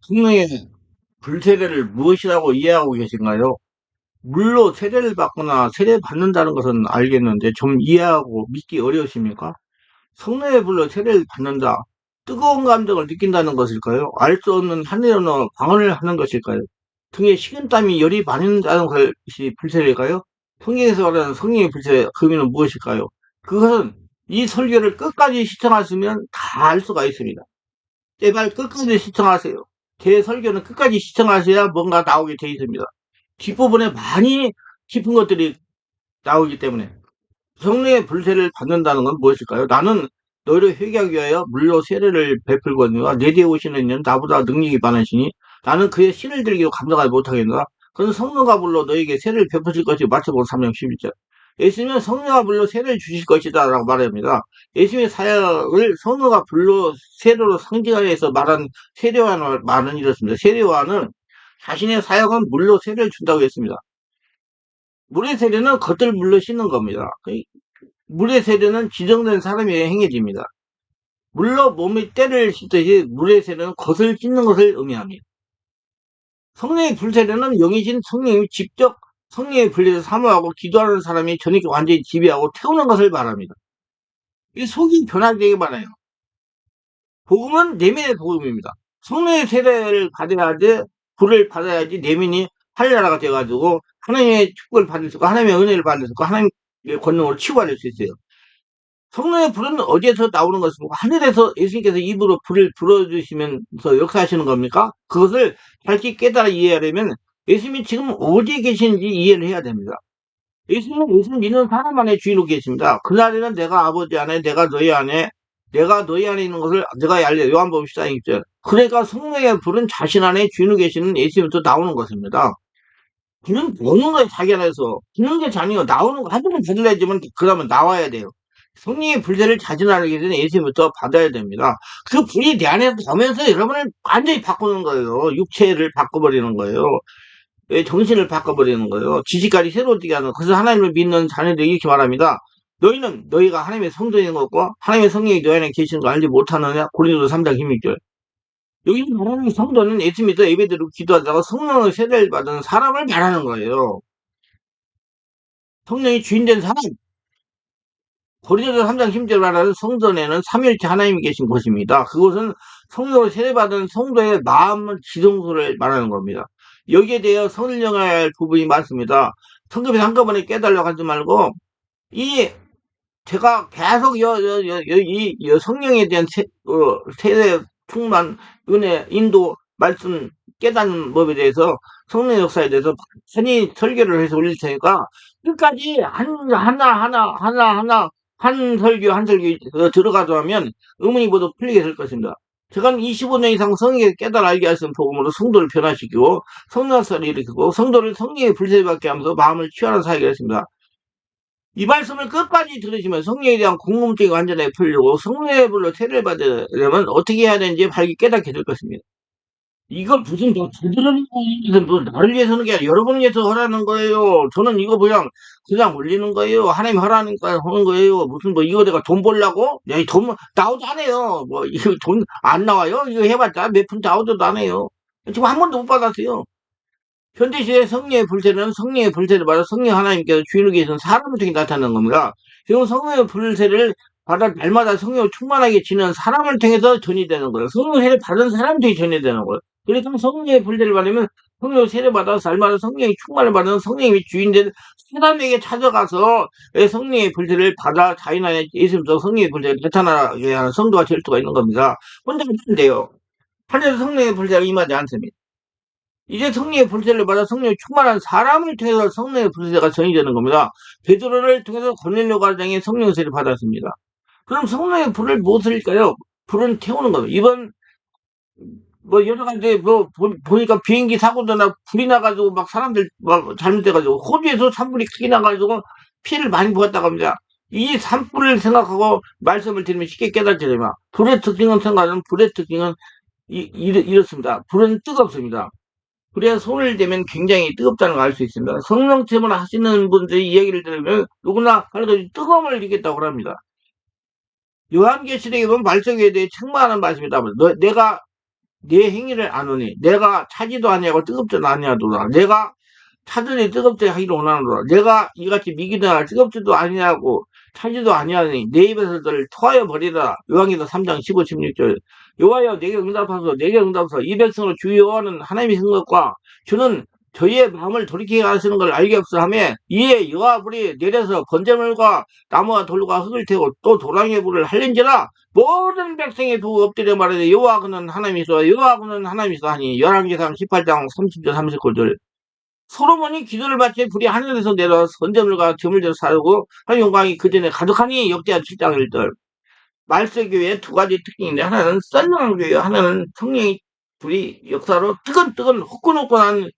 성령의 불세례를 무엇이라고 이해하고 계신가요? 물로 세례를 받거나 세례받는다는 것은 알겠는데 좀 이해하고 믿기 어려우십니까? 성령의 불로 세례를 받는다. 뜨거운 감정을 느낀다는 것일까요? 알 수 없는 하늘언어 방언을 하는 것일까요? 등에 식은땀이 열이 받는다는 것이 불세례일까요? 성경에서 말하는 성령의 불세례 그 의미는 무엇일까요? 그것은 이 설교를 끝까지 시청하시면 다 알 수가 있습니다. 제발 끝까지 시청하세요. 제 설교는 끝까지 시청하셔야 뭔가 나오게 돼 있습니다. 뒷부분에 많이 깊은 것들이 나오기 때문에 성령의 불세를 받는다는 건 무엇일까요? 나는 너희를 회개하기 위하여 물로 세례를 베풀거니와 내 뒤에 오시는 이는 나보다 능력이 많으시니 나는 그의 신을 들기도 감당하지 못하겠노라. 그는 성령과 불로 너에게 세례를 베푸실 것이 마태복음 3장 11절. 예수님은 성령과 불로 세례를 주실 것이다 라고 말합니다. 예수님의 사역을 성령과 불로 세례로 상징하여서 말한 세례와는 말은 이렇습니다. 세례와는 자신의 사역은 물로 세례를 준다고 했습니다. 물의 세례는 겉을 물로 씻는 겁니다. 물의 세례는 지정된 사람이 행해집니다. 물로 몸의 때를 씻듯이 물의 세례는 겉을 씻는 것을 의미합니다. 성령의 불세례는 영이신 성령이 직접 성령의 불세를 사모하고 기도하는 사람이 전혀 완전히 지배하고 태우는 것을 말합니다. 이 속이 변화되기만 해요. 복음은 내면의 복음입니다. 성령의 세례를 받아야지, 불을 받아야지 내면이 할례나라가 돼가지고 하나님의 축복을 받을 수 있고 하나님의 은혜를 받을 수 있고 하나님의 권능으로 치유받을 수 있어요. 성령의 불은 어디에서 나오는 것입니까? 하늘에서 예수님께서 입으로 불을 불어주시면서 역사하시는 겁니까? 그것을 밝게 깨달아 이해하려면 예수님이 지금 어디에 계시는지 이해를 해야 됩니다. 예수님은 예수님 믿는 사람 안에 주인으로 계십니다. 그날에는 내가 아버지 안에, 내가 너희 안에, 내가 너희 안에 있는 것을 내가 알려. 요한복음 14장 6절. 그러니까 성령의 불은 자신 안에 주인으로 계시는 예수님부터 나오는 것입니다. 불은 오는 거예요, 자기 안에서. 있는 게 아니에요. 나오는 거, 한 번은 받으려지만, 그러면 나와야 돼요. 성령의 불세를 자신 안에 계시는 예수님부터 받아야 됩니다. 그 불이 내 안에서 오면서 여러분을 완전히 바꾸는 거예요. 육체를 바꿔버리는 거예요. 정신을 바꿔버리는 거예요. 지식까지 새로워지게 하는. 그래서 하나님을 믿는 자녀들이 이렇게 말합니다. 너희는 너희가 하나님의 성도인 것과 하나님의 성령이 너희 안에 계시는 거 알지 못하느냐? 고린도서 3장 16절. 여기 말하는 성도는 예수 믿어 예배드리고 기도하다가 성령의 세례를 받은 사람을 말하는 거예요. 성령이 주인된 사람. 고린도서 3장 10절 말하는 성전에는 삼위일체 하나님이 계신 곳입니다. 그곳은 성령을 세례받은 성도의 마음을 지성소를 말하는 겁니다. 여기에 대해 설명해야 할 부분이 많습니다. 성경에서 한꺼번에 깨달으려고 하지 말고 이 제가 계속 이 성령에 대한 세례 충만 은혜 인도 말씀 깨닫는 법에 대해서 성령 역사에 대해서 천히 설교를 해서 올릴 테니까 끝까지 하나 한 설교 한 설교 들어가도 하면 의문이 모두 풀리게 될 것입니다. 제가 25년 이상 성령에 깨달아 알게 하신 복음으로 성도를 변화시키고 성령 역사를 일으키고 성도를 성령의 불세받게 하면서 마음을 취하는 사역을 했습니다. 이 말씀을 끝까지 들으시면 성령에 대한 궁금증이 완전히 풀리고 성령의 불로 세례를 받으려면 어떻게 해야 되는지 밝게 깨닫게 될 것입니다. 이걸 무슨 뭐 저들은 뭐 나를 위해서 하는 게 아니라 여러분을 위해서 하라는 거예요. 저는 이거 그냥 올리는 거예요. 하나님 하라니까 하는 거예요. 무슨 뭐 이거 내가 돈 벌라고? 야, 돈 나오도 안 해요. 뭐 이거 돈 안 나와요? 이거 해봤자 몇 푼 나오지도 안 해요. 지금 한 번도 못 받았어요. 현대시대의 성령의 불세는 성령의 불세를 받아 성령 하나님께서 주인으로 계신 사람을 통해 나타나는 겁니다. 지금 성령의 불세를 받아 날마다 성령을 충만하게 지는 사람을 통해서 전이되는 거예요. 성령의 세례를 받은 사람을 통해 전이되는 거예요. 그러니까 성령의 불세를 받으면 성령의 세례를 받아서 날마다 성령의 충만을 받은 성령이 주인된 사람에게 찾아가서 성령의 불세를 받아 자인 안에 예수님도 성령의 불세를 나타나게 하는 성도가 될 수가 있는 겁니다. 혼자 안 돼요. 하늘에서 성령의 불세가 임하지 않습니다. 이제 성령의 불세를 받아 성령이 충만한 사람을 통해서 성령의 불세가 전이되는 겁니다. 베드로를 통해서 고넬료 가정에 성령의 세를 받았습니다. 그럼 성령의 불을 무엇일까요? 불은 태우는 겁니다. 이번 뭐 여러 가지 보니까 비행기 사고도 나 불이 나가지고 막 사람들 막 잘못돼가지고 호주에서 산불이 크게 나가지고 피해를 많이 보았다고 합니다. 이 산불을 생각하고 말씀을 들으면 쉽게 깨닫게 됩니다. 불의 특징은 생각하는 불의 특징은 이렇습니다. 불은 뜨겁습니다. 그래야 손을 대면 굉장히 뜨겁다는 걸 알 수 있습니다. 성령 체험을 하시는 분들이 이야기를 들으면 누구나 하나도 뜨거움을 느꼈다고 합니다. 요한계시록에 보면 말씀에 대해 책망하는 말씀이다. 내가 내 행위를 안 하니 내가 차지도 아니하고 뜨겁지도 아니하도다. 내가 차들이 뜨겁게 하기를 원하노라. 내가 이같이 미기나 뜨겁지도 아니하고 차지도 아니하니 내 입에서 를 토하여 버리라. 요한계시록 3장 15, 16절. 여호와여 내게 응답하소서. 내게 응답하소서. 이 백성을 주 여호와는 하나님이 쓴 것과 주는 저희의 마음을 돌이키게 하시는 걸 알게 없어하며 이에 여호와 불이 내려서 번제물과 나무와 돌과 흙을 태우고 또 도랑의 불을 할린지라 모든 백성이 보고 엎드려 말하되 여호와 그는 하나님이시오 여호와 그는 하나님이시오 하니 열왕기상 18장 30절 39절. 솔로몬이 기도를 마치 불이 하늘에서 내려 번제물과 제물대로 사르고 한 영광이 그 전에 가득하니 역대하 7장 1절. 말세교회의 두 가지 특징인데 하나는 썰렁한 교회, 하나는 성령의 불이 역사로 뜨끈뜨끈 후끈후끈한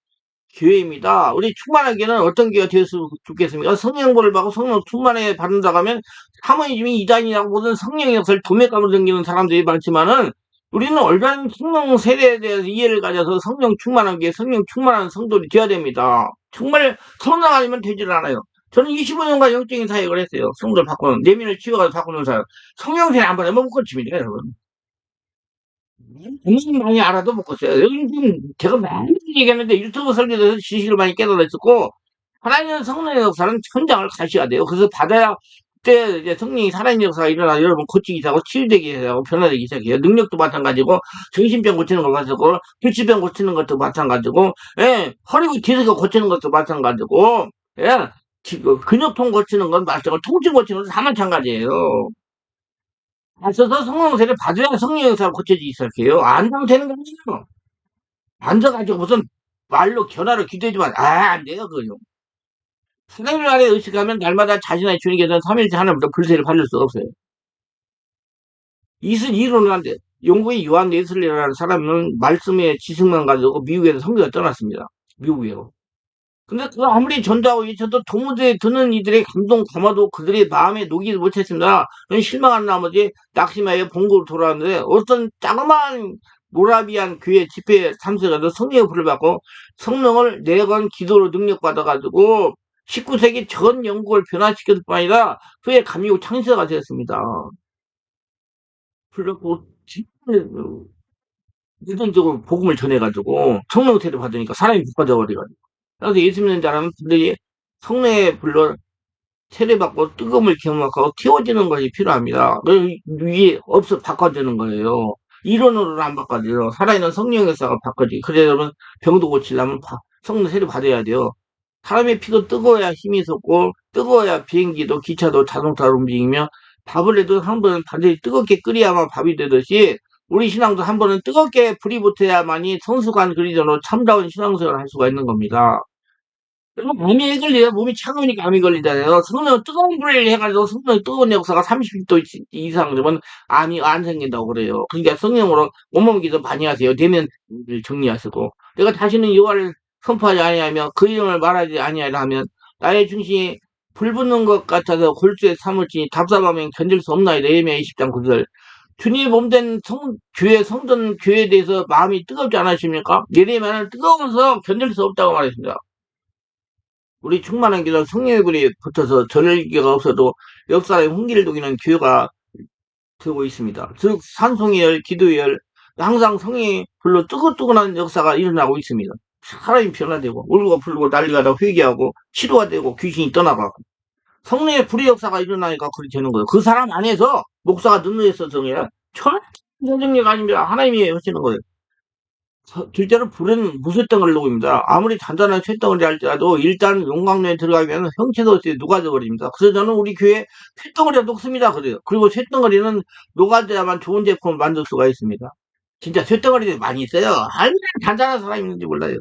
교회입니다. 우리 충만하게는 어떤 교회가 되었으면 좋겠습니까? 성령불을 받고 성령 충만에 받는다고 하면 사모님이 이단이라고 모든 성령의 역사를 도매감으로 생기는 사람들이 많지만은 우리는 올바른 성령 세대에 대해서 이해를 가져서 성령 충만한 게 성령 충만한 성도들이 되어야 됩니다. 정말 성령 아니면 되질 않아요. 저는 25년간 영적인 사역을 했어요. 성도를 바꾸는, 내면을 치워가지고 바꾸는 사역. 성령 세례 안 받으면 못 고칩니다, 여러분. 많이 알아도 못 고쳐요. 여기 지금 제가 많이 얘기했는데 유튜브 설교에서 지식을 많이 깨달았었고, 하나님은 성령의 역사는 천장을 가셔야 돼요. 그래서 받아야 그때 이제 성령이 살아있는 역사가 일어나 여러분 고치기 시작하고 치유되기 시작하고 변화되기 시작해요. 능력도 마찬가지고 정신병 고치는 거 마찬가지고 불치병 고치는 것도 마찬가지고 예, 허리 디스크 고치는 것도 마찬가지고 예, 근육통 고치는 건 마찬가지고 통증 고치는 것도 다 마찬가지예요. 맞서서 성령 세례 받아야 성령 역사가 고쳐지기 시작해요. 안 하면 되는 거 아니에요. 앉아가지고 무슨 말로 견화로 기도해주면 안 돼요 그거요. 하나님 나라에 의식하면 날마다 자신의 주님께서는 3일째 하나님부터 불세를 받을 수가 없어요. 이슬 이론을 한데 영국의 요한 웨슬리라는 사람은 말씀의 지식만 가지고 미국에서 선교가 떠났습니다. 미국에요. 근데 그 아무리 전도하고 외쳐도 도무지 듣는 이들의 감동 감화도 그들의 마음에 녹이지 못했습니다. 실망한 나머지 낙심하여 본국으로 돌아왔는데 어떤 자그마한 모라비안 교회 집회에 참석해서 성령의 불을 받고 성령을 4번 기도로 능력받아가지고 19세기 전 영국을 변화시켰을 뿐 아니라 후에 감리교 창시자가 되었습니다. 그래갖고 진짜 유전적으로 복음을 전해가지고 성령 세례 받으니까 사람이 복받아 버려가지고 그래서 예수 믿는 자라면 분들이 성령의 불로 세례받고 뜨거움을 경험하고 키워지는 것이 필요합니다. 위에 없어 바꿔주는 거예요. 이론으로는 안 바꿔줘요. 살아있는 성령의 역사가 바꿔지. 그래서 여러분 병도 고치려면 성령 세례 받아야 돼요. 사람의 피도 뜨거워야 힘이 솟고 뜨거워야 비행기도 기차도 자동차로 움직이며 밥을 해도 한 번은 반드시 뜨겁게 끓여야만 밥이 되듯이 우리 신앙도 한 번은 뜨겁게 불이 붙어야만이 성숙한 그리스도로 참다운 신앙생활을 할 수가 있는 겁니다. 그리고 몸이 걸려요. 몸이 차가우니까 암이 걸리잖아요. 성령 뜨거운 불을 해가지고 성령 뜨거운 역사가 30도 이상 되면 암이 안 생긴다고 그래요. 그러니까 성령으로 온몸 기도 많이 하세요. 되면 정리하시고 내가 다시는 여호와를 선포하지 아니하며 그 이름을 말하지 아니하라 하면 나의 중심이 불 붙는 것 같아서 골수에 사물지니 답답하면 견딜 수 없나이다. 예레미야 20장 9절. 주님 몸된 교회 성전 교회에 대해서 마음이 뜨겁지 않으십니까? 예레미야는 뜨거워서 견딜 수 없다고 말했습니다. 우리 충만한 기도 성령의 불이 붙어서 전열기가 없어도 역사의 hun기를 녹이는 교회가 되고 있습니다. 즉 산송이열, 기도열 항상 성령의 불로 뜨끈뜨끈한 역사가 일어나고 있습니다. 사람이 변화되고 울고 불고 난리가 나고 회개하고 치료가 되고 귀신이 떠나가고 성령의 불의 역사가 일어나니까 그렇게 되는 거예요. 그 사람 안에서 목사가 능력있어서 그냥 천정력 아닙니다. 하나님이 하시는 거예요. 둘째로 불은 무쇠덩어리를 녹입니다. 아무리 단단한 쇠덩어리 할지라도 일단 용광로에 들어가면 형체도 없이 녹아져 버립니다. 그래서 저는 우리 교회 쇠덩어리가 녹습니다. 그래요. 그리고 쇠덩어리는 녹아져야만 좋은 제품을 만들 수가 있습니다. 진짜 쇠덩어리들이 많이 있어요. 얼마나 단단한 사람이 있는지 몰라요.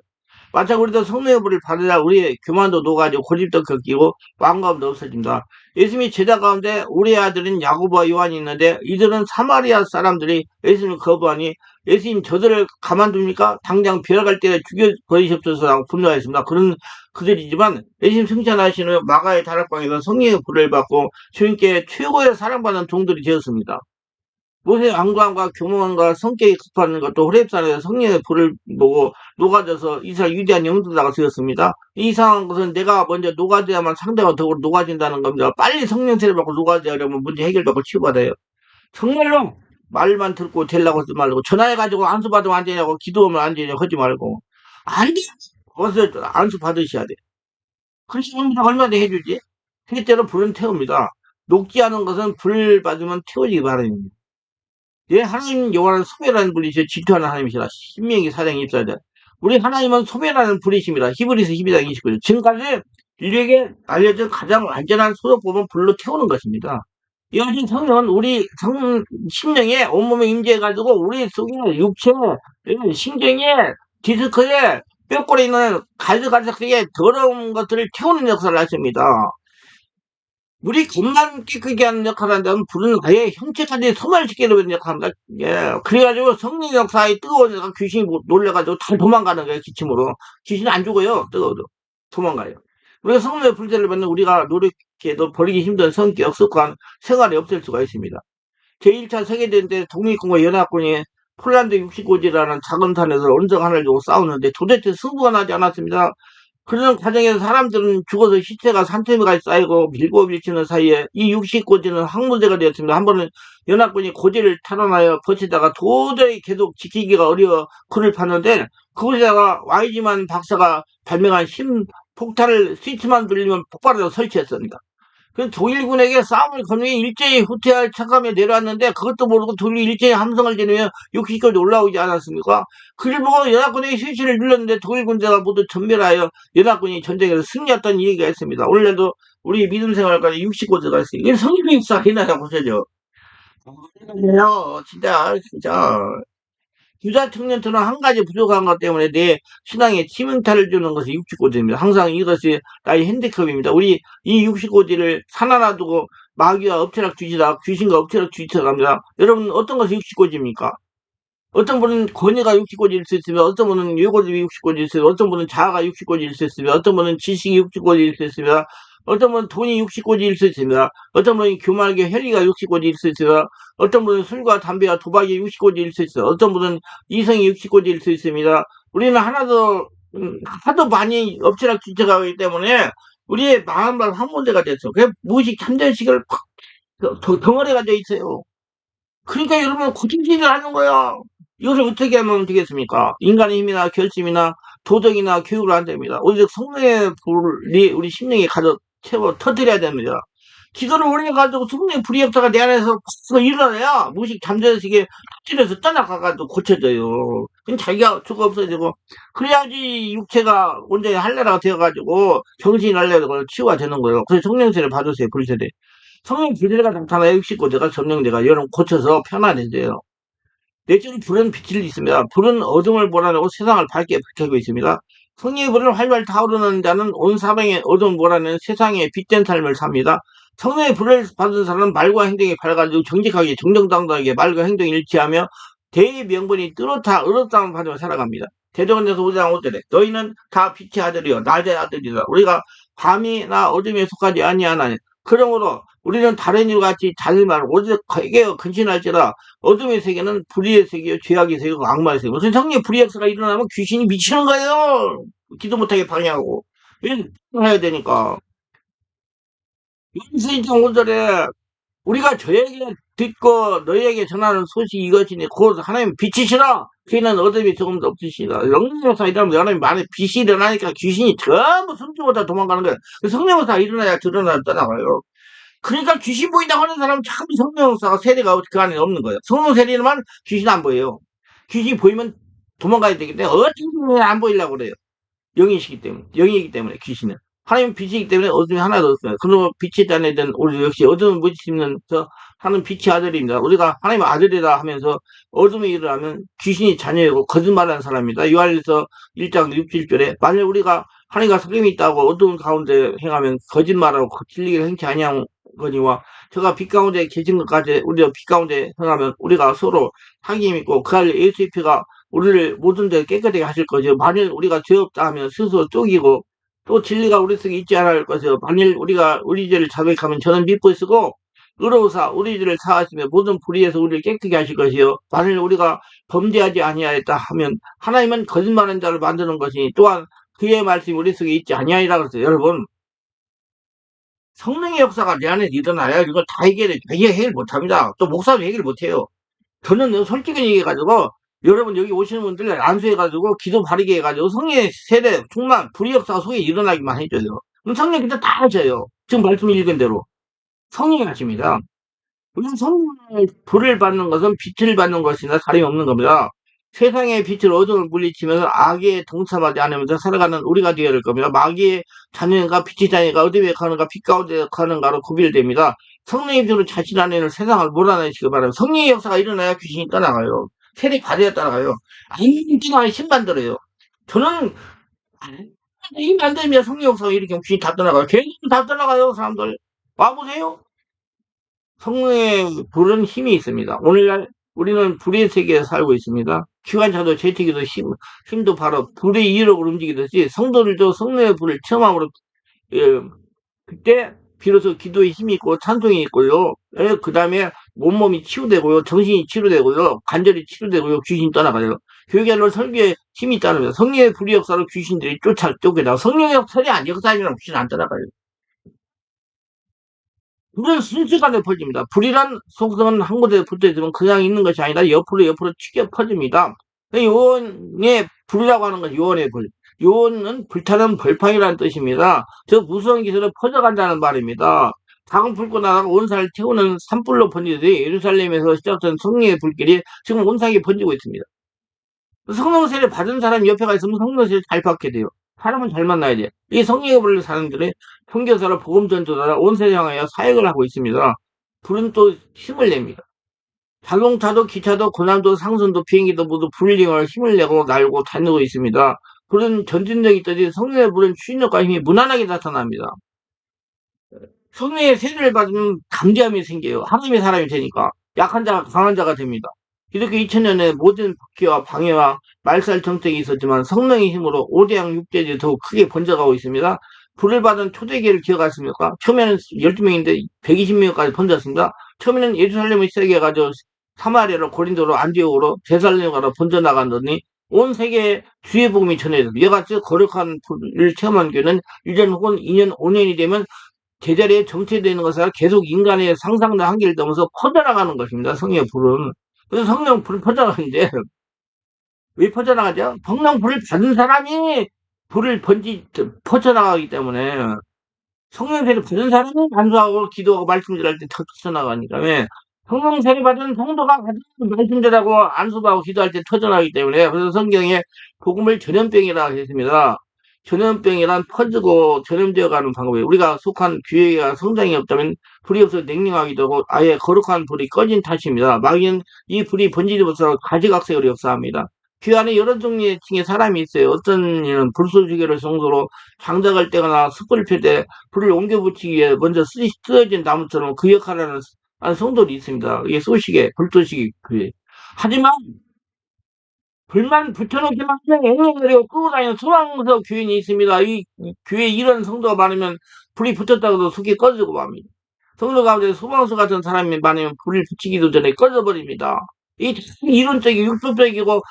마찬가지로 우리도 성령의 불을 받으라 우리의 교만도 녹아지고 고집도 꺾이고 완감도 없어집니다. 예수님이 제자 가운데 우리 아들인 야고보와 요한이 있는데 이들은 사마리아 사람들이 예수님을 거부하니 예수님 저들을 가만둡니까? 당장 벼락갈 때에 죽여버리시옵소서라고 분노하였습니다. 그런 그들이지만 예수님 승천하신 후 마가의 다락방에서 성령의 불을 받고 주님께 최고의 사랑받는 종들이 되었습니다. 모세 왕관과 교만과 성격이 급한 것도 호렙산에서 성령의 불을 보고 녹아져서 이스라엘 위대한 영도자가 되었습니다. 이 이상한 것은 내가 먼저 녹아져야만 상대가 더욱으로 녹아진다는 겁니다. 빨리 성령 세례 받고 녹아져야 하려면 문제 해결받고 치유받아요. 정말로 말만 듣고 되려고 하지 말고, 전화해가지고 안수 받으면 안 되냐고, 기도하면 안 되냐고 하지 말고, 안 돼! 어서 안수 받으셔야 돼. 그러시면 얼마나 해주지? 실제로 불은 태웁니다. 녹지 않은 것은 불 받으면 태워지기 바랍니다. 예, 하나님 여호와는 소멸하는 분이시여 질투하는 하나님이시라. 신명기 4장 24절. 우리 하나님은 소멸하는 분이십니다. 히브리서 12장 29절. 지금까지 인류에게 알려진 가장 안전한 소독법은 불로 태우는 것입니다. 이어진 성령은 우리 심령에 온몸에 임재해가지고 우리 속에 육체, 신경에, 디스크에, 뼈골에 있는 가지가지하게 더러운 것들을 태우는 역사를 하십니다. 우리 겉만 깨끗게 하는 역할을 한다면 불은 아예 형체까지 소멸시키는 역할을 합니다. 예. 그래가지고 성령 역사에 뜨거운 데가 귀신이 놀래가지고 다 도망가는 거예요, 기침으로. 귀신은 안 죽어요, 뜨거워도. 도망가요. 우리가 성령의 불세를 받는 우리가 노력해도 버리기 힘든 성격, 습관, 생활이 없을 수가 있습니다. 제1차 세계대전 때 독립군과 연합군이 폴란드 69지라는 작은 산에서 언덕 하나를 두고 싸우는데 도대체 승부가 나지 않았습니다. 그런 과정에서 사람들은 죽어서 시체가 산더미가 쌓이고 밀고 밀치는 사이에 이 69지는 항모제가 되었습니다. 한 번은 연합군이 고지를 탈환하여 버티다가 도저히 계속 지키기가 어려워 그를 팠는데 그곳에다가 와이즈만 박사가 발명한 폭탄을 스위치만 돌리면 폭발해서 설치했습니다. 그 독일군에게 싸움을 거느니 일제히 후퇴할 착감에 내려왔는데 그것도 모르고 독일이 일제히 함성을 지르며 60까지 올라오지 않았습니까? 그를 보고 연합군에게 실시를 눌렀는데 독일 군대가 모두 전멸하여 연합군이 전쟁에서 승리했다는 얘기가 있습니다. 오늘날도 우리 믿음 생활까지 60고지가 있어요. 이게 성경의 역사 아니나요? 보세요. 진짜. 유사 청년처럼 한 가지 부족한 것 때문에 내 신앙에 치명타를 주는 것이 육식고지입니다. 항상 이것이 나의 핸디컵입니다. 우리 이 육식고지를 산 하나 두고 마귀와 엎치락 뒤지다 귀신과 엎치락 뒤지다 합니다. 여러분 어떤 것이 육식고지입니까? 어떤 분은 권위가 육식고지일 수 있으며 어떤 분은 예고집이 육식고지일 수 있으며 어떤 분은 자아가 육식고지일 수 있으며 어떤 분은 지식이 육식고지일 수 있으며 어떤 분은 돈이 육식고지일 수 있습니다. 어떤 분은 교만하게 혈리가 육식고지일 수 있으며 어떤 분은 술과 담배와 도박이 육식고지일 수 있어요. 어떤 분은 이성이 육식고지일 수 있습니다. 우리는 하도 많이 엎치락 뒤쳐가기 때문에 우리의 마음만 한문제가 됐어. 그래서 무의식 참전식을 덩어리가 돼 있어요. 그러니까 여러분 고집질을 하는 거야. 이것을 어떻게 하면 되겠습니까? 인간의 힘이나 결심이나 도덕이나 교육을 안 됩니다. 오직 성령의 불이 우리 심령에 가득 채워 터뜨려야 됩니다. 기도를 오래 가지고 성령의 불의 역사가 내 안에서 팍 일어나야 무식 잠재의식에 터뜨려서 떠나가가지고 고쳐져요. 그럼 자기가 죽어 없어지고 그래야지 육체가 온전히 할례가 되어가지고 정신이 할례가 치유가 되는 거예요. 그래서 성령세를 받으세요. 불세대. 성령 불세가 나타나야 육식고제가 점령제가 여러분 고쳐서 편안해져요. 넷째는 불은 빛을 있습니다. 불은 어둠을 몰아내고 세상을 밝게 밝히고 있습니다. 성령의 불을 활활 타오르는 자는 온 사방에 어둠을 몰아내는 세상의 빛된 삶을 삽니다. 성령의 불을 받은 사람은 말과 행동이 밝아지고 정직하게 정정당당하게 말과 행동이 일치하며 대의 명분이 뚜렷하 의롭다함을 받으며 살아갑니다. 대전에서 5장 5절에 너희는 다 빛의 아들이요 낮의 아들이다. 우리가 밤이나 어둠에 속하지 아니하나니 그러므로 우리는 다른 이와 같이 자질 말고 오직 에게 근신할지라 어둠의 세계는 불의의 세계요 죄악의 세계고 악마의 세계고 무슨 성령의 불의 역사가 일어나면 귀신이 미치는 거예요. 기도 못하게 방해하고 왜 해야 되니까 요한계시록 5절에 우리가 저에게 듣고 너희에게 전하는 소식이 이것이니 곧 하나님 빛이시라 그는 어둠이 조금도 없으시다. 성령사 일어나면 하나님 안에 빛이 일어나니까 귀신이 전부 숨지보다 도망가는 거예요. 성령사 일어나야 드러나 떠나가요. 그러니까 귀신 보인다고 하는 사람은 참 성령사가 세례가 그 안에 없는 거예요. 성령 세례만 귀신 안 보여요. 귀신이 보이면 도망가야 되기 때문에 어떻게 안 보이려고 그래요. 영이시기 때문에, 영이기 때문에 귀신은. 하나님은 빛이기 때문에 어둠이 하나도 없어요. 그러므로 빛이 자녀된 우리 역시 어둠을 무지시면서 하는 빛의 아들입니다. 우리가 하나님의 아들이라 하면서 어둠이 일어나면 귀신이 자녀이고 거짓말하는 사람입니다. 요한일서 1장 6, 7절에 만일 우리가 하나님과 사귐이 있다고 어두운 가운데 행하면 거짓말하고 진리를 행치 아니한 거니와 저가 빛 가운데 계신 것까지 우리가 빛 가운데 행하면 우리가 서로 사귐이 있고 그 안에 예수의 피가 우리를 모든 데 깨끗하게 하실 것이요 만일 우리가 죄 없다 하면 스스로 쪼기고 또 진리가 우리 속에 있지 않을 것이요 만일 우리가 우리 죄를 자백하면 저는 믿고 쓰고 의로우사 우리 죄를 사하시며 모든 불의에서 우리를 깨끗하게 하실 것이요 만일 우리가 범죄하지 아니하였다 하면 하나님은 거짓말하는 자를 만드는 것이니 또한 그의 말씀이 우리 속에 있지 아니하리라 그랬어요. 여러분 성령의 역사가 내 안에 일어나야 이걸 다 해결해. 해결 못합니다. 또 목사도 해결 못해요. 저는 솔직히 얘기해가지고, 여러분 여기 오시는 분들 안수해가지고, 기도 바르게 해가지고, 성령의 세례, 충만, 불의 역사가 속에 일어나기만 해줘요. 그럼 성령 기도 다 하셔요. 지금 말씀 읽은 대로. 성령이 하십니다. 우리는 성령의 불을 받는 것은 빛을 받는 것이나 다름이 없는 겁니다. 세상의 빛을 어둠을 물리치면서 악에 동참하지 않으면서 살아가는 우리가 되어야 될 겁니다. 마귀의 자녀인가 빛의 자녀가 어디에 가는가 빛 가운데 가는가로 구별됩니다. 성령의 빛으로 자신 안에는 세상을 몰아내시기 바랍니다. 성령의 역사가 일어나야 귀신이 떠나가요. 세력이 받아야 떠나가요. 아니면 떠나가야 힘만 들어요. 저는 힘 안 들면 성령 역사가 이렇게 귀신이 다 떠나가요. 괜히 다 떠나가요 사람들. 와보세요. 성령의 불은 힘이 있습니다. 오늘날 우리는 불의 세계에 살고 있습니다. 기관차도 제트기도 힘도 바로 불의 이력으로 움직이듯이 성도들도 성령의 불을 체험함으로 예, 그때 비로소 기도의 힘이 있고 찬송이 있고요. 그 다음에 몸이 치유되고요. 정신이 치유되고요. 관절이 치유되고요. 귀신이 떠나가요. 교회견으로 설교에 힘이 있다는 겁니다. 성령의 불의 역사로 귀신들이 쫓겨나고 성령의 역사이 안 역사이면 귀신 안 떠나가요. 불은 순식간에 퍼집니다. 불이란 속성은 한 곳에 붙어 있으면 그냥 있는 것이 아니라 옆으로 튀겨 퍼집니다. 요원의 불이라고 하는 건 요원의 불. 요원은 불타는 벌판이라는 뜻입니다. 저 무서운 기술은 퍼져간다는 말입니다. 작은 불꽃 나다가 온 산을 태우는 산불로 번지듯이 예루살렘에서 시작된 성령의 불길이 지금 온 산에 번지고 있습니다. 성령세를 받은 사람이 옆에 가 있으면 성령세를 잘 받게 돼요. 사람은 잘 만나야 돼. 이 성령의 불을 사람들이 선교사로 복음 전도사로 온 세상에 사역을 하고 있습니다. 불은 또 힘을 냅니다. 자동차도 기차도 고난도 상선도 비행기도 모두 불을 이용해 힘을 내고 날고 다니고 있습니다. 불은 전진력이 있듯이 성령의 불은 추진력과 힘이 무난하게 나타납니다. 성령의 세례를 받으면 담대함이 생겨요. 하나님의 사람이 되니까 약한 자가 강한 자가 됩니다. 이렇게 2000년에 모든 박해와 방해와 말살 정책이 있었지만 성령의 힘으로 5대양 6대지 더욱 크게 번져가고 있습니다. 불을 받은 초대교회를 기억하십니까? 처음에는 12명인데 120명까지 번졌습니다. 처음에는 예루살렘을 시작해가지고 사마리아로 고린도로 안디옥으로 제살렘으로 번져나갔더니 온 세계에 주의 복음이 전해졌습니다. 이와 같이 거룩한 불을 체험한 교회는 1년 혹은 2년, 5년이 되면 제자리에 정체되는 것이 아니라 계속 인간의 상상과 한계를 넘어서 퍼져나가는 것입니다. 성령의 불은. 그래서 성령 불이 퍼져나가는데 왜 퍼져나가죠? 성령 불을 받은 사람이 불을 퍼져나가기 때문에 성령 세례 받은 사람은 간수하고 기도하고 말씀 전할 때 터져나가니까 왜? 성령 세례 받은 성도가 말씀 전하고 안수하고 기도할 때 터져나가기 때문에 그래서 성경에 복음을 전염병이라고 했습니다. 전염병이란 퍼지고 전염되어 가는 방법이에요. 우리가 속한 교회가 성장이 없다면 불이 없어 냉랭하기도 하고 아예 거룩한 불이 꺼진 탓입니다. 마귀는 이 불이 번지지 못하고 가지각색으로 역사합니다. 교회 안에 여러 종류의 층의 사람이 있어요. 어떤 이는 불쏘시개를 성소로 장작을 떼거나 숯불을 펼 때 불을 옮겨 붙이기 위해 먼저 쓰여진 나무처럼 그 역할을 하는 성도들이 있습니다. 이게 쏘시개, 불쏘시개 교회. 하지만 불만 붙여놓기만 하면 애매하고 끄고 다니는 소방서 교인이 있습니다. 이 교회에 이런 성도가 많으면 불이 붙었다고 해도 속이 꺼지고 맙니다. 성도 가운데 소방서 같은 사람이 많으면 불을 붙이기도 전에 꺼져버립니다. 이 이론적이고 육조적이고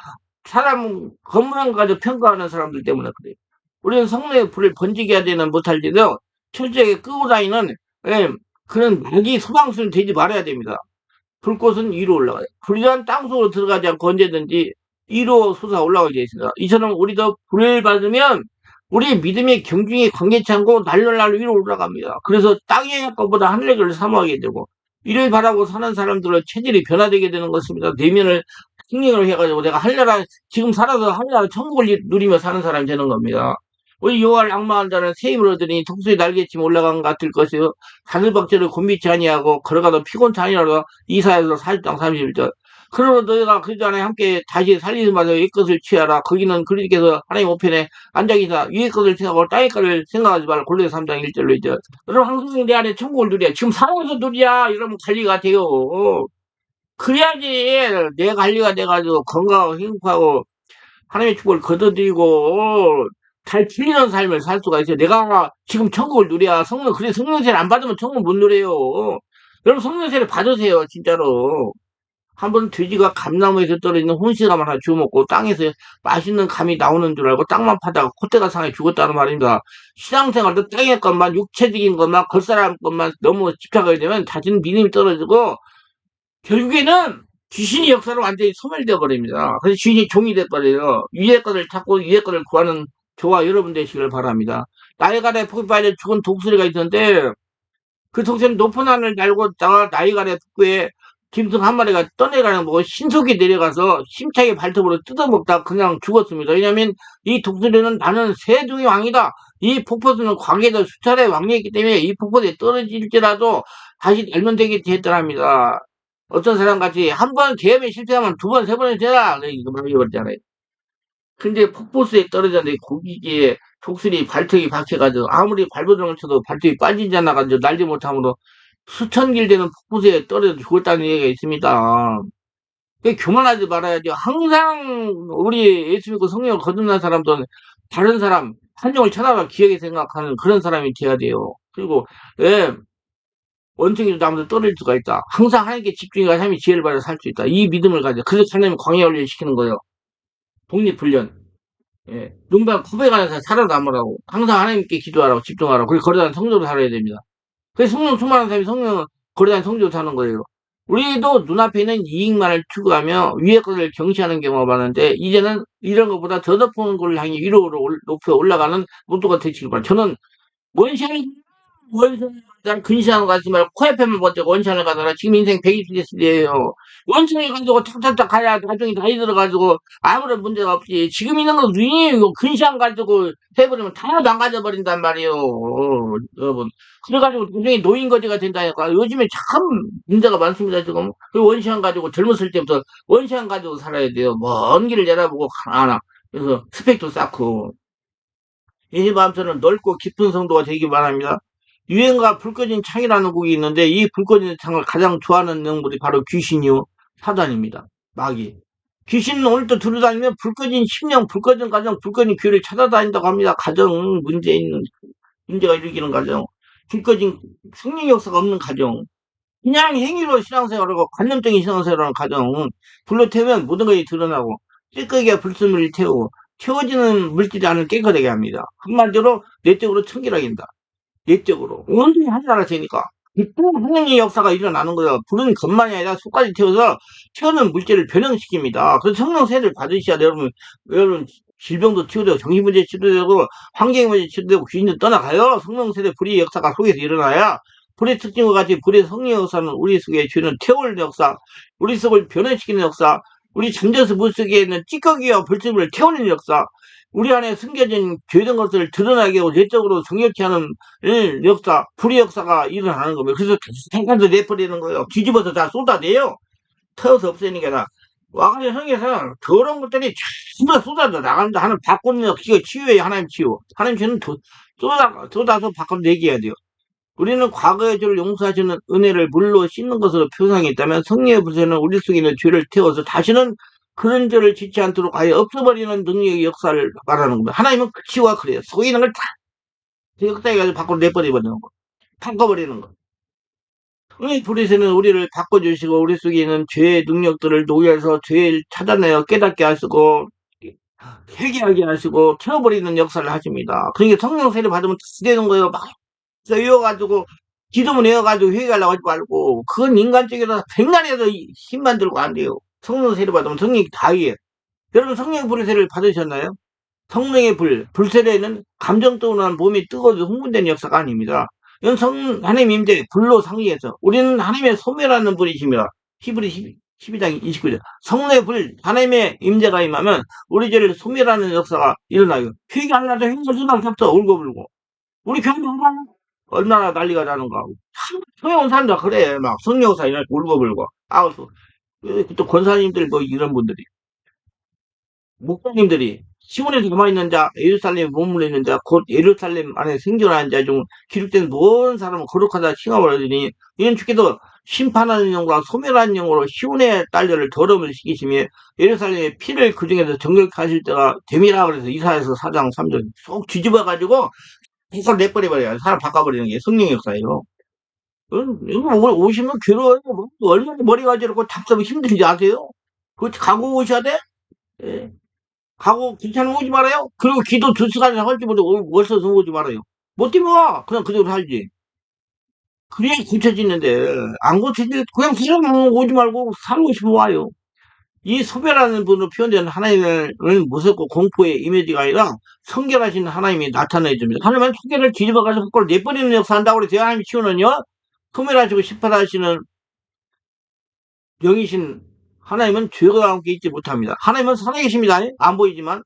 사람 겉모양 가지고 평가하는 사람들 때문에 그래요. 우리는 성령의 불을 번지게 해야 되는 못할지도 철저하게 끄고 다니는 그런 마귀 소방수는 되지 말아야 됩니다. 불꽃은 위로 올라가요. 불이란 땅속으로 들어가지 않고 언제든지 위로 솟아 올라가게 되어 있습니다. 이처럼 우리도 불을 받으면 우리의 믿음의 경중이 관계치 않고 날로 위로 올라갑니다. 그래서 땅의 것보다 하늘의 것을 사모하게 되고 이를 바라고 사는 사람들의 체질이 변화되게 되는 것입니다. 내면을 승리를 해가지고 내가 하늘나라 지금 살아서 하늘나라 천국을 누리며 사는 사람이 되는 겁니다. 우리 요할 악마한 자는 새 힘을 얻으니 독수리 날개쯤 올라간 것 같을 것이요 하늘박제를 곤비치 아니하고 걸어가도 피곤치 아니하라. 이사야서 40장 31절. 그러므로 너희가 그 전에 함께 다시 살리심받아 위의 것을 취하라. 거기는 그리스도께서 하나님 우편에 앉아계사 위의 것을 생각하고 땅의 것을 생각하지 말라. 골로새 3장 1절로 있죠. 여러분 항상 내 안에 천국을 누려. 지금 살아서 누리야. 이러면 관리가 돼요. 그래야지 내 관리가 돼가지고 건강하고 행복하고 하나님의 축복을 거둬들이고 잘 풀리는 삶을 살 수가 있어요. 내가 지금 천국을 누려야 그래 성령세를 안 받으면 천국 못 누려요. 여러분 성령세를 받으세요. 진짜로. 한번 돼지가 감나무에서 떨어지는 혼씨감 하나 주워 먹고 땅에서 맛있는 감이 나오는 줄 알고 땅만 파다가 콧대가 상해 죽었다는 말입니다. 신앙생활도 땅의 것만 육체적인 것만 겉사람 것만 너무 집착하게 되면 자신 믿음이 떨어지고 결국에는 귀신이 역사로 완전히 소멸되어 버립니다. 그래서 귀신이 종이 돼버려요. 위에 것을 찾고 위에 것을 구하는 저와 여러분 되시길 바랍니다. 나이가래 폭발에 죽은 독수리가 있었는데 그 독수리는 높은 하늘을 날고 나이가래 북부에 짐승 한 마리가 떠내가는 거 보고 신속히 내려가서 힘차게 발톱으로 뜯어먹다 그냥 죽었습니다. 왜냐하면 이 독수리는 나는 세종의 왕이다. 이 폭포수는 과거에도 수차례 왕래했기 때문에 이 폭포에 떨어질지라도 다시 날면 되겠지 했더랍니다. 어떤 사람 같이 한 번 계획에 실패하면 두 번, 세 번은 되라. 이거 말해버렸잖아요. 근데 폭포수에 떨어졌는데 거기에 독수리 발톱이 박혀가지고 아무리 발버둥을 쳐도 발톱이 빠지지 않아가지고 날지 못함으로 수천 길 되는 폭포수에 떨어져 죽었다는 얘기가 있습니다. 그 교만하지 말아야죠. 항상 우리 예수 믿고 성령을 거듭난 사람들은 다른 사람, 한정을 쳐다봐 귀하게 생각하는 그런 사람이 돼야 돼요. 그리고, 예, 원숭이도 나무도 떨어질 수가 있다. 항상 하나님께 집중해가 삶이 지혜를 받아 살 수 있다. 이 믿음을 가져. 그래서 하나님은 광야 훈련 시키는 거예요. 독립훈련. 예. 누군가 고백하면서 살아남으라고. 항상 하나님께 기도하라고, 집중하라고. 그리고 거듭난 성도로 살아야 됩니다. 그래서 성령 충만한 사람이 성령, 거듭난 성도로 사는 거예요. 우리도 눈앞에 있는 이익만을 추구하며 위의 것을 경시하는 경우가 많은데, 이제는 이런 것보다 더 높은 걸 향해 위로 높여 올라가는 모두가 되시길 바랍니다. 저는 원시를 원천을 근시하는 거 같지 말고 코에페만 번쩍 원천을 가더라. 지금 인생 120대 시대예요. 원천을 가지고 탁탁탁 가야 나중에 나이 들어가지고 아무런 문제가 없지. 지금 있는 거 누이고 근시안 가지고 해버리면 다 망가져 버린단 말이에요. 여러분. 그래가지고 굉장히 노인거지가 된다니까. 요즘에 참 문제가 많습니다, 지금. 그 원시안 가지고 젊었을 때부터 원시안 가지고 살아야 돼요. 먼 길을 내다보고 가나. 그래서 스펙도 쌓고. 이 마음처럼 넓고 깊은 성도가 되기 바랍니다. 유행과 불 꺼진 창이라는 곡이 있는데 이 불 꺼진 창을 가장 좋아하는 인물이 바로 귀신이요 사단입니다. 마귀. 귀신은 오늘도 들어다니면 불 꺼진 심령, 불 꺼진 가정, 불 꺼진 교회를 찾아다닌다고 합니다. 가정 문제 있는 문제가 일으키는 가정, 불 꺼진 승리 역사가 없는 가정, 그냥 행위로 신앙생활하고 관념적인 신앙생활하는 가정, 불로 태우면 모든 것이 드러나고 찌꺼기가 불순물을 태우고 태워지는 물질이 안을 깨끗하게 합니다. 한마디로 내적으로 청결하게 한다. 내적으로 온전히 하나라 되니까 그때 하나님의 역사가 일어나는 거예요. 불은 것만이 아니라 속까지 태워서 태우는 물질을 변형시킵니다. 그래서 성령 세례를 받으셔야 돼요. 여러분 질병도 치유되고 정신문제 치유되고 환경문제 치유되고 귀신도 떠나가요. 성령 세례 불의 역사가 속에서 일어나야 불의 특징과 같이 불의 성령 역사는 우리 속에 주는 태울 역사, 우리 속을 변화시키는 역사, 우리 잠재서 물속에 있는 찌꺼기와 불순물을 태우는 역사, 우리 안에 숨겨진 죄된 것을 드러나게 하고 내적으로 정결케 하는 역사, 불의 역사가 일어나는 겁니다. 그래서 생각도 내버리는 거예요. 뒤집어서 다 쏟아내요. 터서 없애니까 다. 와가지고 성에서 더러운 것들이 전부 쏟아져 나간다 하는 바꾸는 역시가 치유예요. 하나님 치유. 하나님 치유는 쏟아서 바꿔내게 해야 돼요. 우리는 과거의 죄를 용서하시는 은혜를 물로 씻는 것으로 표상했다면 성령의 불새는 우리 속에 있는 죄를 태워서 다시는 그런 죄를 짓지 않도록 아예 없어버리는 능력의 역사를 말하는 겁니다. 하나님은 치유가 그래요. 속에 있는 걸 다 역사해가지고 밖으로 내버려버리는 거. 바꿔버리는 거. 이 불의세는 우리를 바꿔주시고 우리 속에 있는 죄의 능력들을 녹여서 죄를 찾아내어 깨닫게 하시고 회개하게 하시고 태워버리는 역사를 하십니다. 그러니까 성령 세례 받으면 다 되는 거예요. 막 이어가지고 기도문 외워가지고 회개하려고 하지 말고 그건 인간적이라 백날에도 힘만 들고 안 돼요. 성령 세례 받으면 성령이 다 이해. 여러분 성령의 불의 세례를 받으셨나요? 성령의 불세례는 감정 떠오르는 몸이 뜨거워서 흥분되는 역사가 아닙니다. 이건 하나님 임재 불로 상의해서 우리는 하나님의 소멸하는 불이십니다. 히브리 12장 29절. 성령의 불, 하나님의 임재가 임하면 우리 죄를 소멸하는 역사가 일어나요. 회개하려도 회개할 수밖에 없어. 울고불고. 우리 교회 얼마나 난리가 나는가. 소용 사람들 그래. 막 성령사 이렇게 울고불고. 아, 또 권사님들 뭐 이런 분들이. 목사님들이 시온에서 남아있는 자, 예루살렘에 머물러 있는 자, 곧 예루살렘 안에 생존하는 자 중 기록된 모든 사람은 거룩하다 칭함을 얻으니 이는 주께서 심판하는 영과 소멸하는 영으로 시온의 딸들을 더러움을 시키시며 예루살렘의 피를 그 중에서 정결케 하실 때가 됨이라 그래서 이사야서 4장 3절 쏙 뒤집어가지고 해서 내버려버려요. 사람 바꿔버리는 게 성령의 역사예요. 이거 오시면 괴로워요. 얼마나 머리가 어지럽고 답답하고 힘든지 아세요? 그거 가고 오셔야 돼? 예. 가고 괜찮으면 오지 말아요. 그리고 기도 2시간이나 할지 모르고 월서서 오지 말아요. 못 뛰면 와. 그냥 그대로 살지. 그래야 고쳐지는데, 안 고쳐지는데, 그냥 그냥 오지 말고 살고 싶으면 와요. 이 소멸하는 분으로 표현되는 하나님은 무섭고 공포의 이미지가 아니라 성결하신 하나님이 나타내 줍니다. 하나님은 성결을 뒤집어가지고 그걸 내버리는 역사한다고 그래서 하나님 치우는요, 소멸하시고 심판하시는 영이신 하나님은 죄가 함께 있지 못합니다. 하나님은 살아계십니다. 안 보이지만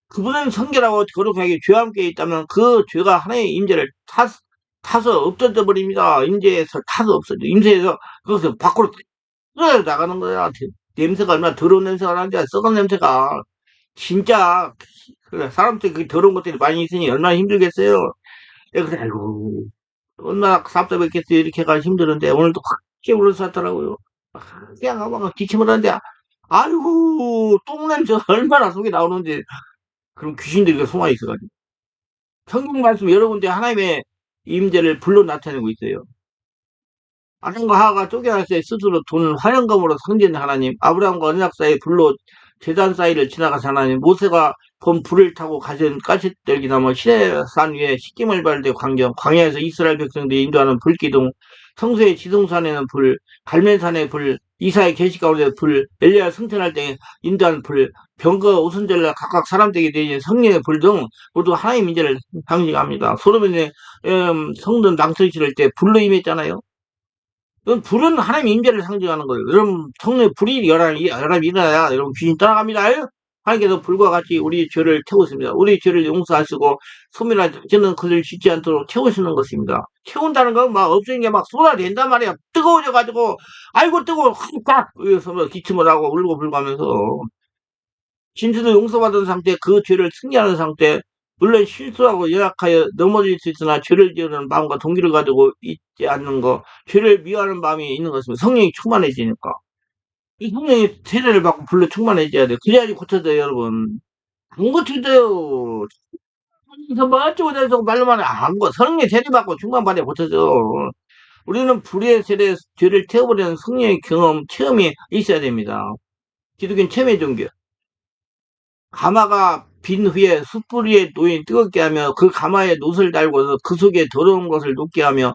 그분은 성결하고 거룩하게 죄와 함께 있다면 그 죄가 하나님의 임재를 타서 없어져 버립니다. 임재에서 타서 없어져. 임재에서 거기서 밖으로 나가는 거야. 냄새가 얼마나 더러운 냄새가 나는데 썩은 냄새가 진짜 그래 사람들이 그 더러운 것들이 많이 있으니 얼마나 힘들겠어요. 내가 그래 아이고 얼마나 답답했겠어요. 이렇게 가 힘드는데 오늘도 확 깨물어서 왔더라고요. 그냥 막 기침을 하는데 아이고 똥냄새 얼마나 속에 나오는지 그런 귀신들이 숨어 있어가지고 성경 말씀 여러 군데 하나님의 임재를 불러 나타내고 있어요. 아담과 하와가 쫓겨났을 때 스스로 돈 화영검으로 성진 하나님, 아브라함과 언약 사이 불로 제단 사이를 지나가신 하나님, 모세가 본 불을 타고 가진 가시떨기 나무 시내산 위에 십계물 발대 광경, 광야에서 이스라엘 백성들이 인도하는 불기둥, 성소의 지성산에는 불, 갈멜산의 불, 이사의 계시 가운데 불, 엘리야 승천할 때 인도하는 불, 병거 오순절날 각각 사람들에게 내린 성령의 불 등 모두 하나님 인재를 상징합니다. 소로몬의 성전 낭설 지를 때 불로 임했잖아요. 불은 하나님 임재를 상징하는 거예요. 여러분, 성령의 불이 열람이 일어나야 여러분 귀신 떠나갑니다. 하나님께서 불과 같이 우리 죄를 태우십니다. 우리 죄를 용서하시고 소멸하지는 그들 짓지 않도록 태우시는 것입니다. 태운다는 건 막 없어진 게 막 쏟아낸단 말이야. 뜨거워져가지고 아이고 뜨거워 꽉 그래서 기침을 하고 울고불고 하면서 진수도 용서받은 상태 그 죄를 승리하는 상태 물론 실수하고 연약하여 넘어질 수 있으나 죄를 지으는 마음과 동기를 가지고 있지 않는 거 죄를 미워하는 마음이 있는 것입니다. 성령이 충만해지니까 이 성령이 세례를 받고 불러 충만해져야 돼요. 그래야지 고쳐져요. 여러분 안 고쳐져요. 그래서 뭐 어쩌고 저쩌고 말로만 안 고 성령의 세례 받고 충만받아야 고쳐져. 우리는 불의 세례 죄를 태워버리는 성령의 경험 체험이 있어야 됩니다. 기독교는 체험의 종교 가마가 빈 후에 숯불 위에 놓인 뜨겁게 하며 그 가마에 놋을 달고서 그 속에 더러운 것을 녹게 하며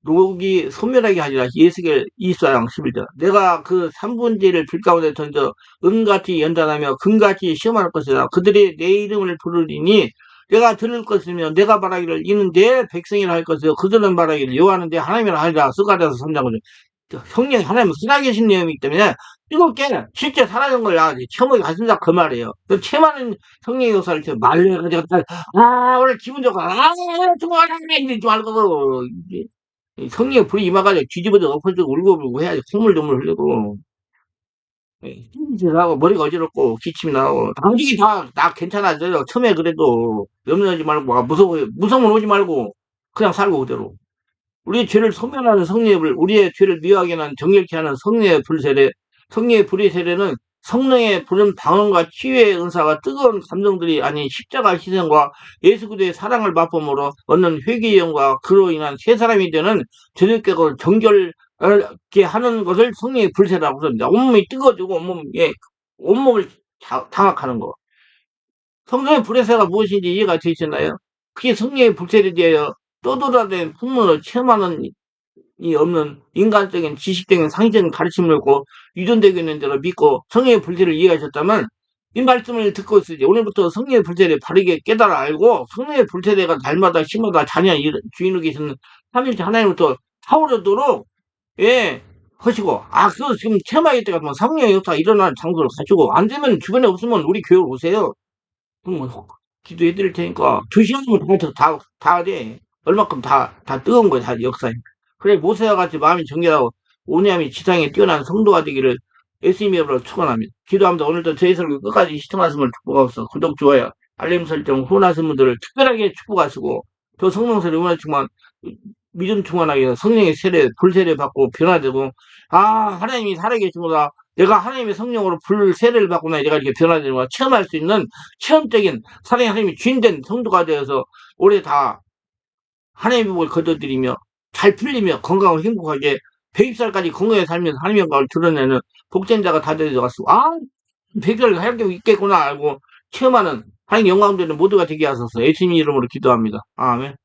녹이 소멸하게 하리라. 예수겔 24장 11절. 내가 그 삼분지를 불 가운데 던져 은같이 연단하며 금같이 시험할 것이다. 그들이 내 이름을 부르리니 내가 들을 것이며 내가 말하기를 이는 내 백성이라 할 것이요 그들은 말하기를 여호와는 내 하나님이라 하리라. 스가랴서 3장 5절. 성령이 하나님 살아계신 내용이기 때문에 뜨겁게 실제 살아있는 걸 체험하게 가슴다 그 말이에요. 그 체험하는 성령의 역사를 말려가지고 오늘 기분 좋고 좋아라 이러지 말고 성령의 불이 임해가지고 뒤집어져 엎어지고 울고불고 해야지 콧물도 흘리고 하고 머리가 어지럽고 기침이 나고 당직이 다 괜찮아져요. 처음에 그래도 염려하지 말고 무서우면 오지 말고 그냥 살고 그대로 우리의 죄를 소멸하는 성령의 불, 우리의 죄를 미워하게 하는 정결케 하는 성령의 불세례, 성령의 불의 세례는 성령의 부른 방언과 치유의 은사가 뜨거운 감정들이 아닌 십자가 희생과 예수 그리스도의 사랑을 맛봄으로 얻는 회개의 영과 그로 인한 새 사람이 되는 죄를 정결케 하는 것을 성령의 불세라고 합니다. 온몸이 뜨거워지고 온몸을 장악하는 거. 성령의 불세가 무엇인지 이해가 되시나요? 그게 성령의 불세에 대하여 떠돌아다니는 풍문을 체험하는 이 없는 인간적인 지식적인 상식적인 가르침을 얻고 유전되고 대로 믿고 성령의 불세를 이해하셨다면 이 말씀을 듣고 있으지 오늘부터 성령의 불세를 바르게 깨달아 알고 성령의 불세가 날마다 시마다 자녀 주인으로 계시는 삼일째 하나님부터 타오르도록 하시고 그거 지금 체험하기 때가 성령의 역사가 일어나는 장소를 가지고 안 되면 주변에 없으면 우리 교회로 오세요. 그럼 기도해 드릴 테니까 2시간이면 다 돼. 얼마큼 다 뜨거운 거야, 다 역사에. 그래, 모세와 같이 마음이 정결하고 온유함이 지상에 뛰어난 성도가 되기를 예수님의 이름으로 축원합니다. 기도합니다. 오늘도 저희 설교 끝까지 시청하시면 축복하옵소서. 구독, 좋아요, 알림 설정, 후원하신 분들을 특별하게 축복하시고 또 성령세를 응원하시면 믿음 충만하게 해서 성령의 세례, 불세례 받고 변화되고 하나님이 살아계시구나. 내가 하나님의 성령으로 불 세례를 받고 나 내가 이렇게 변화되는 거 체험할 수 있는 체험적인 사랑의 하나님이 주인된 성도가 되어서 올해 다 하나님의 복을 거둬들이며 잘 풀리며 건강하고 행복하게 100살까지 건강하게 살면서 하나님의 영광을 드러내는 복된 자가 다 되어갔어. 100살 하나님 있겠구나 알고 체험하는 하나님 영광 되는 모두가 되게 하소서. 예수님 이름으로 기도합니다. 아멘.